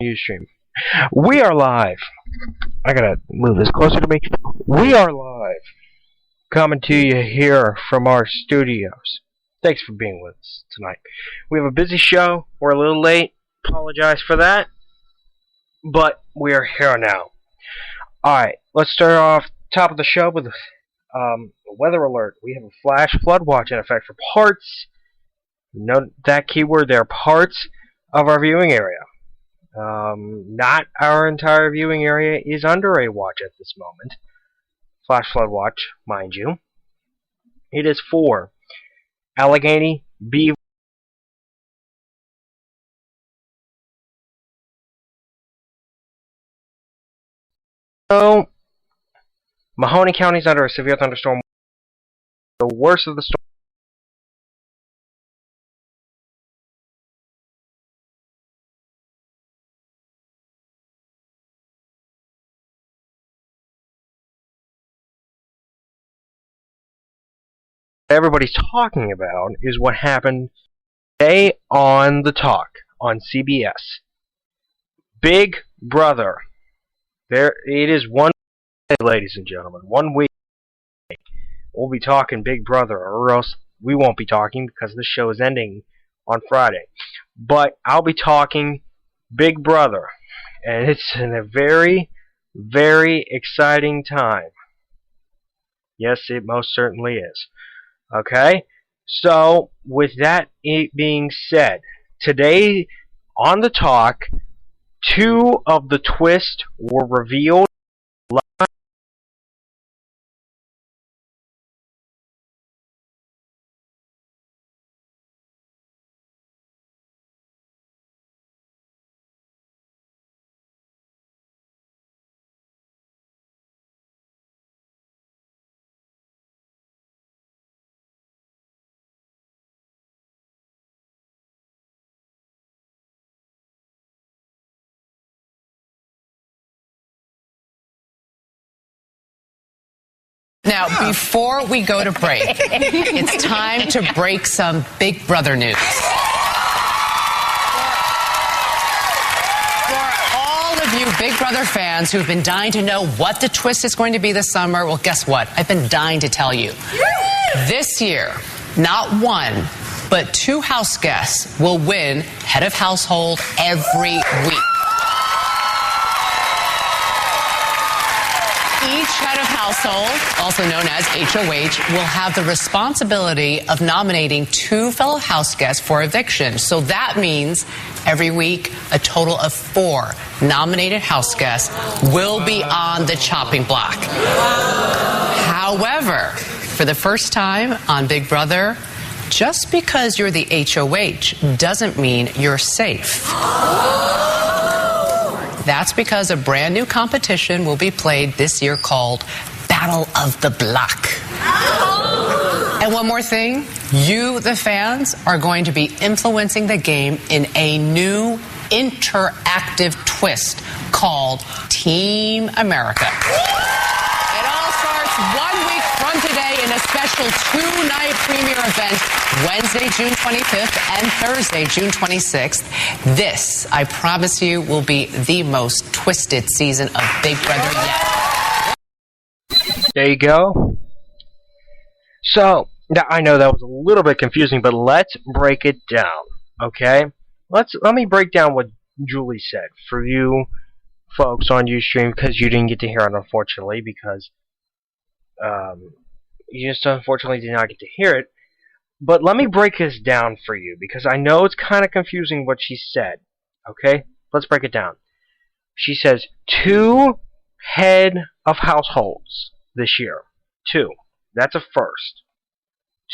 Ustream. We are live. I gotta move this closer to me. We are live. Coming to you here from our studios. Thanks for being with us tonight. We have a busy show. We're a little late. Apologize for that. But we are here now. Alright, let's start off top of the show with a weather alert. We have a flash flood watch in effect for parts. Note that keyword there, parts of our viewing area. Not our entire viewing area is under a watch at this moment. Flash flood watch, mind you. It is for Allegheny, Beaver, Mahoney County is under a severe thunderstorm. The worst of the storm. Everybody's talking about is what happened today on The Talk on CBS. Big Brother. There, it is one day, ladies and gentlemen. 1 week. We'll be talking Big Brother, or else we won't be talking because this show is ending on Friday. But I'll be talking Big Brother, and it's in a very, very exciting time. Yes, it most certainly is. Okay? So, with that being said, today on The Talk, 2 of the twists were revealed. Now, before we go to break, it's time to break some Big Brother news. For all of you Big Brother fans who've been dying to know what the twist is going to be this summer, well, guess what? I've been dying to tell you. This year, not 1, but 2 house guests will win head of household every week. Each head of household, also known as HOH, will have the responsibility of nominating 2 fellow house guests for eviction. So that means every week a total of 4 nominated house guests will be on the chopping block. However, for the first time on Big Brother, just because you're the HOH doesn't mean you're safe. That's because a brand new competition will be played this year called Battle of the Block. And one more thing, you, the fans, are going to be influencing the game in a new interactive twist called Team America. It all starts 1 week from today in a special 2-night premiere event, Wednesday, June 25th and Thursday, June 26th. This, I promise you, will be the most twisted season of Big Brother yet. There you go. So, I know that was a little bit confusing, but let's break it down, okay? Let me break down what Julie said for you folks on Ustream, because you didn't get to hear it, unfortunately, because you just unfortunately did not get to hear it. But let me break this down for you, because I know it's kind of confusing what she said. Okay? Let's break it down. She says 2 head of households this year. 2. That's a first.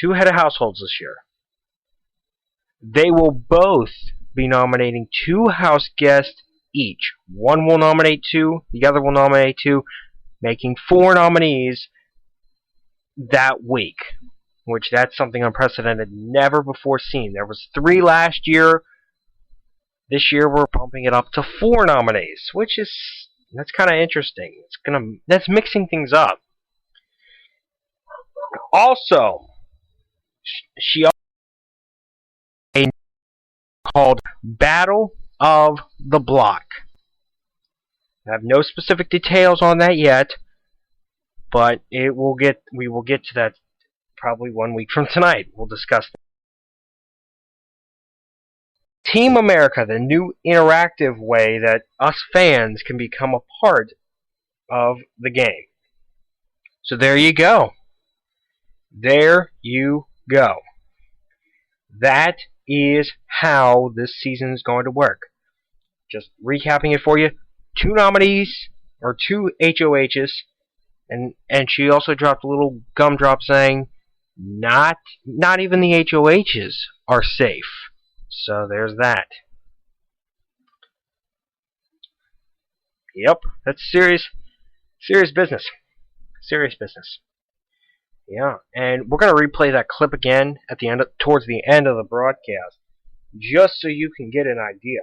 2 head of households this year. They will both be nominating 2 house guests each. One will nominate 2, the other will nominate 2, making 4 nominees that week. Which that's something unprecedented, never before seen. There was 3 last year. This year we're bumping it up to 4 nominees, which is that's kind of interesting. That's mixing things up. Also, she also called Battle of the block. I have no specific details on that yet, but we will get to that probably 1 week from tonight. We'll discuss that. Team America, the new interactive way that us fans can become a part of the game. So there you go. There you go. That is how this season is going to work. Just recapping it for you. 2 nominees, or 2 HOHs, and she also dropped a little gumdrop saying not even the HOHs are safe. So there's that. Yep, that's serious business. Serious business. Yeah, and we're gonna replay that clip again at the end, towards the end of the broadcast, just so you can get an idea.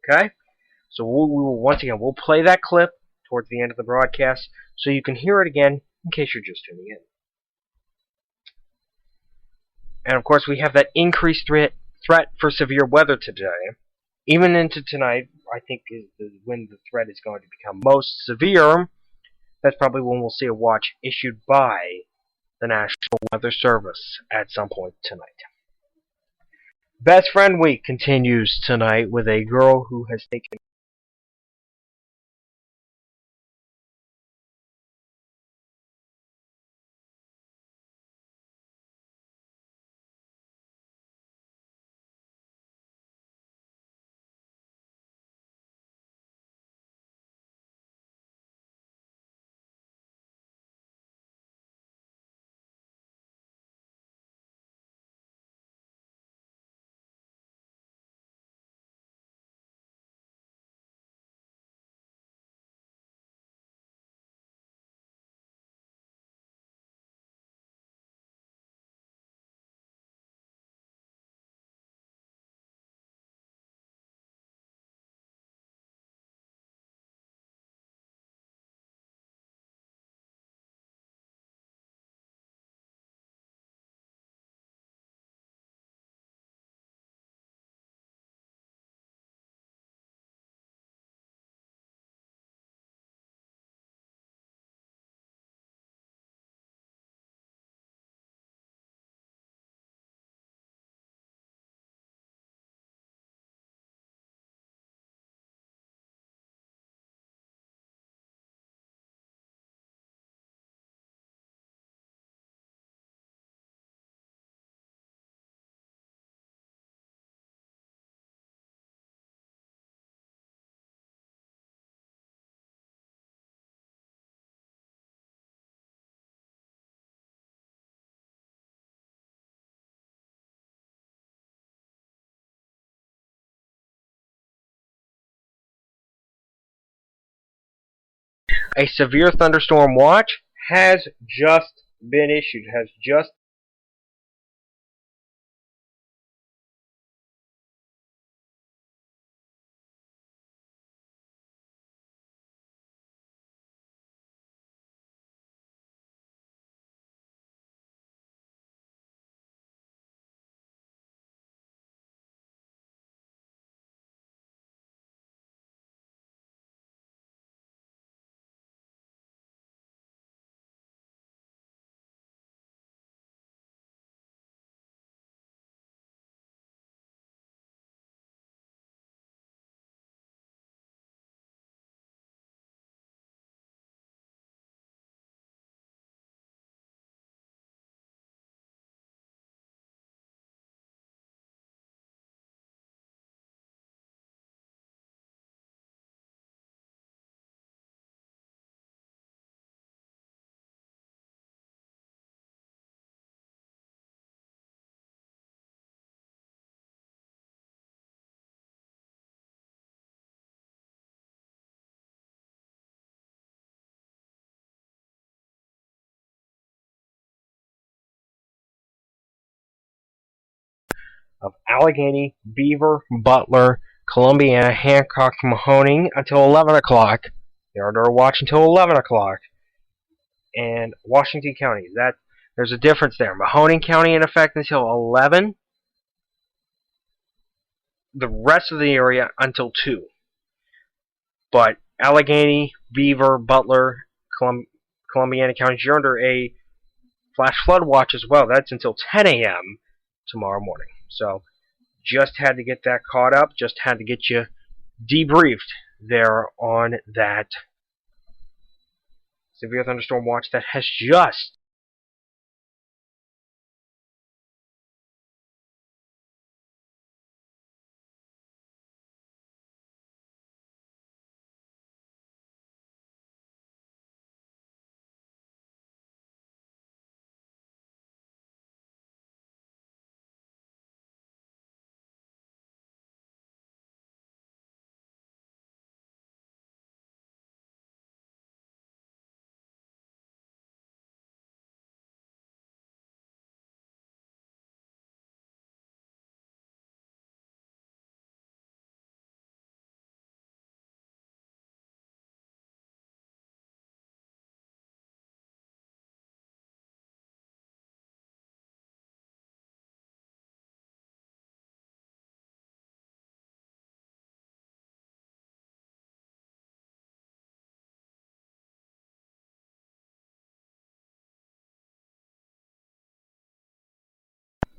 Okay? So we'll play that clip towards the end of the broadcast, so you can hear it again in case you're just tuning in. And of course, we have that increased threat for severe weather today. Even into tonight, I think, is when the threat is going to become most severe. That's probably when we'll see a watch issued by the National Weather Service at some point tonight. Best Friend Week continues tonight with a girl who has taken a severe thunderstorm watch has just been issued. Of Allegheny, Beaver, Butler, Columbiana, Hancock, Mahoning until 11 o'clock. The outdoor watch until 11 o'clock. And Washington County. There's a difference there. Mahoning County in effect until 11. The rest of the area until 2. But Allegheny, Beaver, Butler, Columbiana counties, you're under a flash flood watch as well. That's until 10 a.m. tomorrow morning. So just had to get that caught up. Just had to get you debriefed there on that severe thunderstorm watch that has just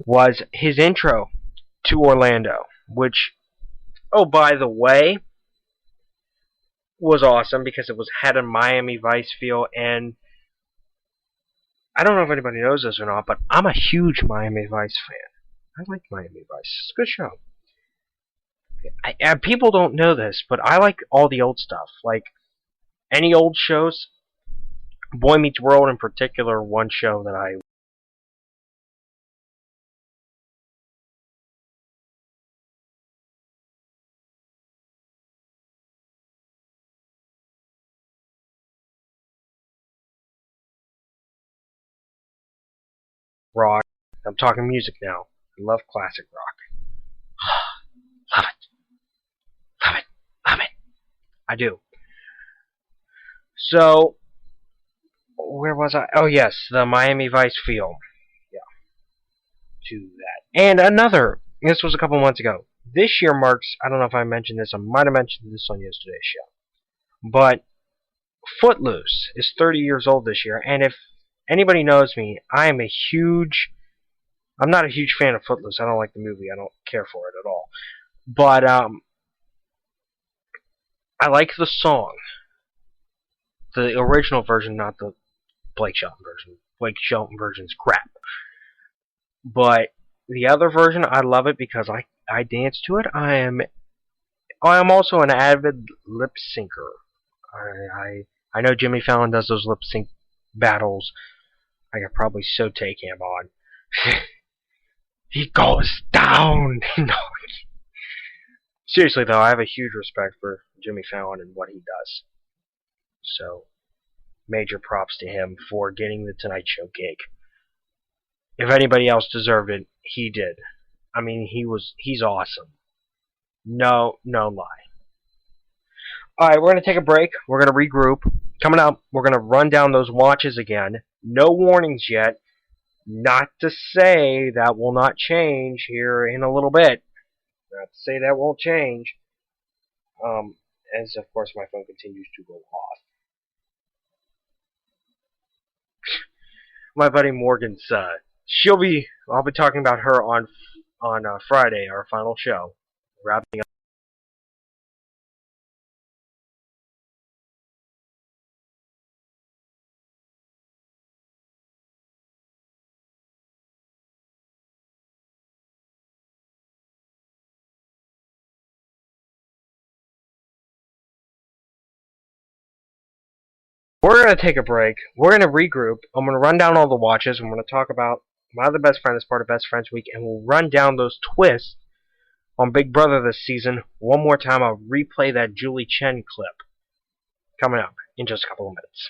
was his intro to Orlando, which, oh, by the way, was awesome because it had a Miami Vice feel, and I don't know if anybody knows this or not, but I'm a huge Miami Vice fan. I like Miami Vice. It's a good show. People don't know this, but I like all the old stuff. Like, any old shows, Boy Meets World in particular, one show that I rock. I'm talking music now. I love classic rock. Love it. Love it. Love it. I do. So, where was I? Oh, yes, the Miami Vice feel. Yeah, to that. And another, this was a couple months ago. This year marks, I don't know if I mentioned this, I might have mentioned this on yesterday's show, but Footloose is 30 years old this year, and if anybody knows me, I'm not a huge fan of Footloose. I don't like the movie. I don't care for it at all. But I like the song. The original version, not the Blake Shelton version. Blake Shelton version's crap. But the other version, I love it because I dance to it. I am also an avid lip syncer. I know Jimmy Fallon does those lip sync battles. I could probably so take him on. He goes down. No. Seriously though, I have a huge respect for Jimmy Fallon and what he does. So, major props to him for getting the Tonight Show gig. If anybody else deserved it, he did. I mean, he's awesome. No lie. Alright, we're going to take a break. We're going to regroup. Coming up, we're going to run down those watches again. No warnings yet. Not to say that will not change here in a little bit. Not to say that won't change. As, of course, my phone continues to go off. My buddy Morgan's, I'll be talking about her on Friday, our final show. Wrapping up. We're going to take a break. We're going to regroup. I'm going to run down all the watches. I'm going to talk about My Other Best Friend as part of Best Friends Week, and we'll run down those twists on Big Brother this season. One more time, I'll replay that Julie Chen clip coming up in just a couple of minutes.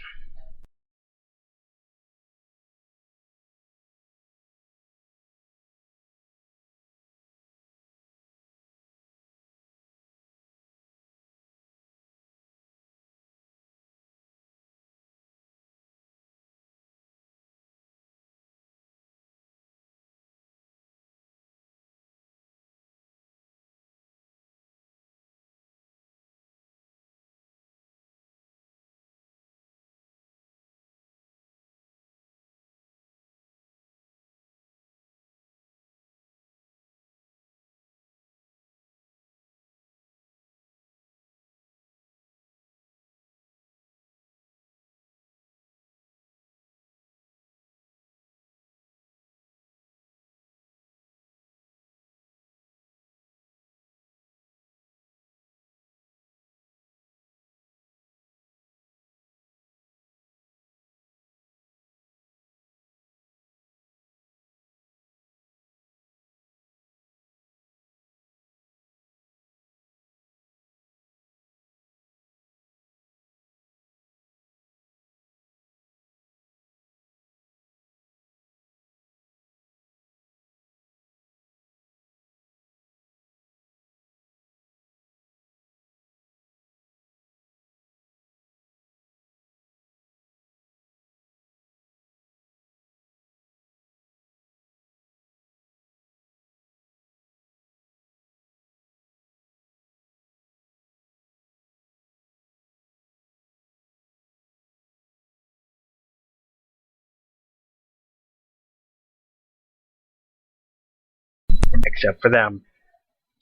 except for them.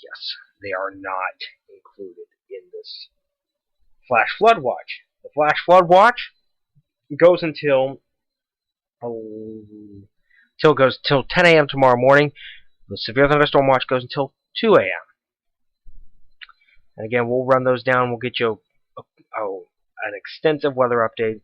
Yes, they are not included in this Flash Flood Watch. The Flash Flood Watch goes until till 10 a.m. tomorrow morning. The Severe Thunderstorm Watch goes until 2 a.m. And again, we'll run those down. We'll get you an extensive weather update.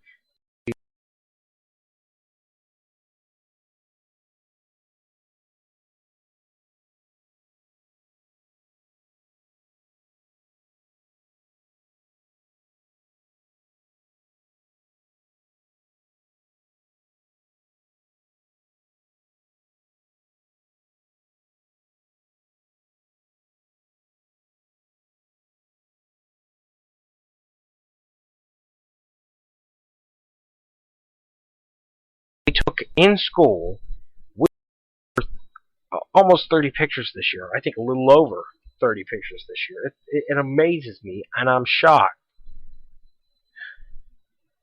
We took in school almost 30 pictures this year. I think a little over 30 pictures this year. It amazes me, and I'm shocked.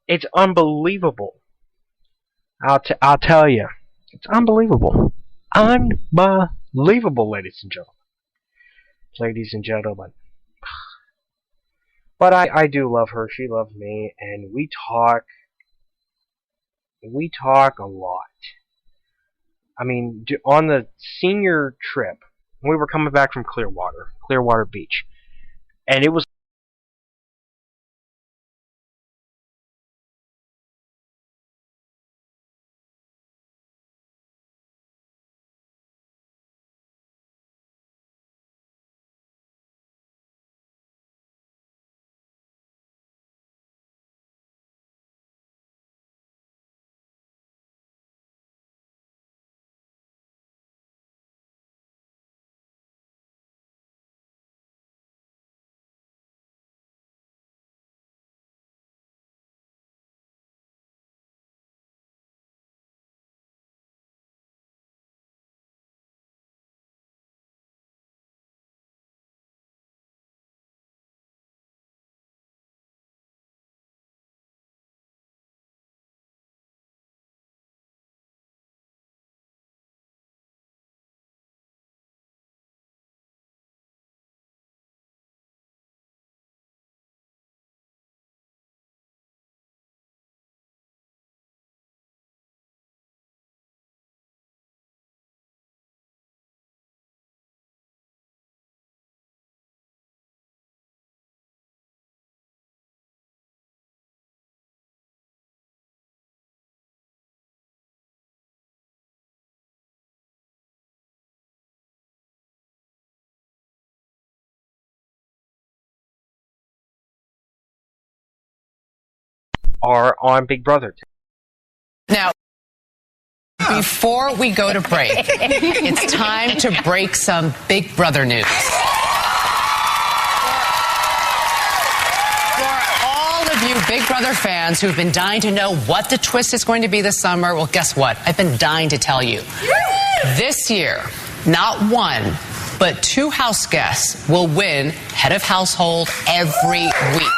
It's unbelievable. I'll tell you. It's unbelievable. Unbelievable, ladies and gentlemen. Ladies and gentlemen. But I do love her. She loves me, and we talk a lot. I mean, on the senior trip, we were coming back from Clearwater Beach, and it was are on Big Brother. Now, before we go to break, it's time to break some Big Brother news. For all of you Big Brother fans who've been dying to know what the twist is going to be this summer, well, guess what? I've been dying to tell you. This year, not one, but 2 house guests will win head of household every week.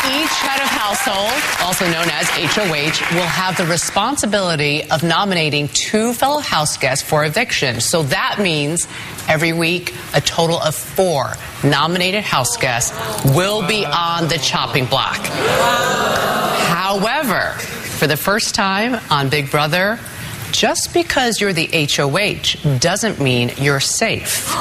Each head of household, also known as HOH, will have the responsibility of nominating 2 fellow house guests for eviction. So that means every week a total of 4 nominated house guests will be on the chopping block. However, for the first time on Big Brother, just because you're the HOH doesn't mean you're safe.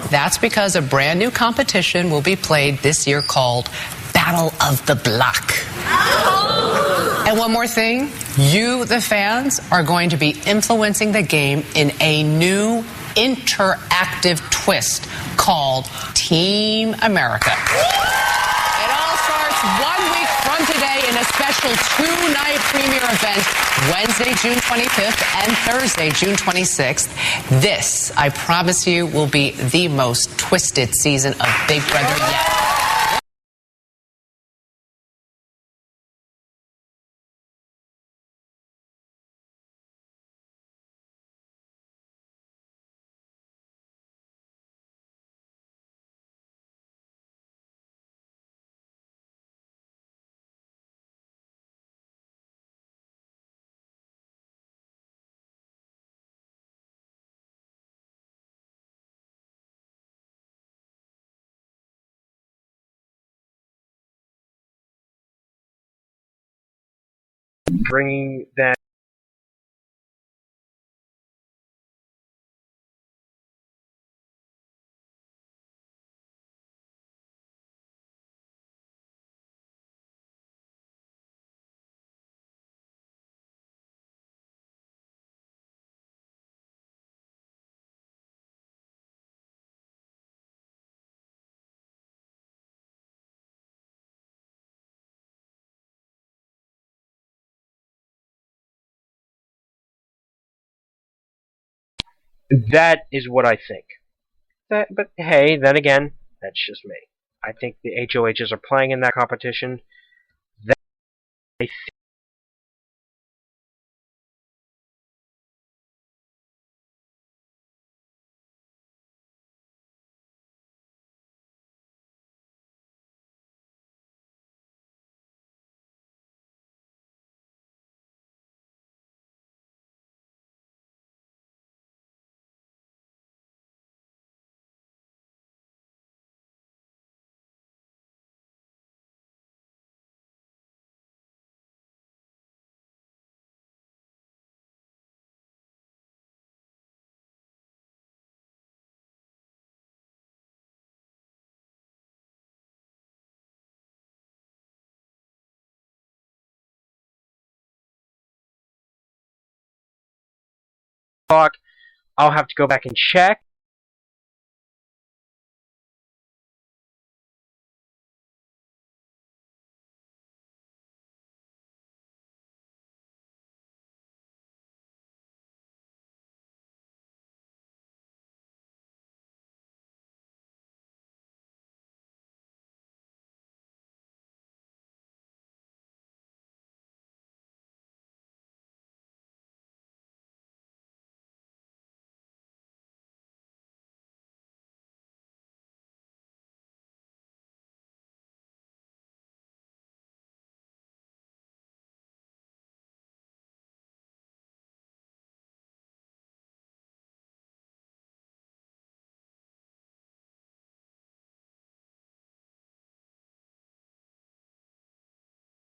That's because a brand new competition will be played this year called Battle of the Block. And one more thing, you, the fans, are going to be influencing the game in a new interactive twist called Team America. It all starts 1 week from today in a special 2-night premiere event, Wednesday, June 25th and Thursday, June 26th. This, I promise you, will be the most twisted season of Big Brother yet. bringing them. That is what I think. But hey, then again, that's just me. I think the HOHs are playing in that competition. That I think I'll have to go back and check.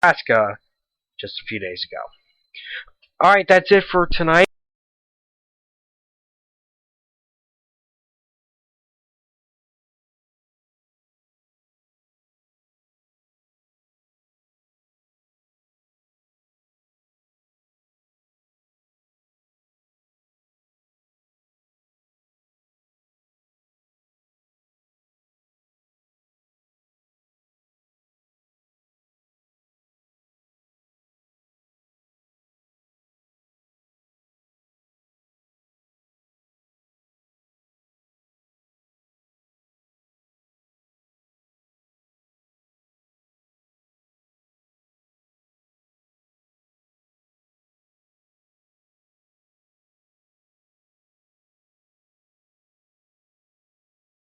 Alaska just a few days ago. Alright, that's it for tonight.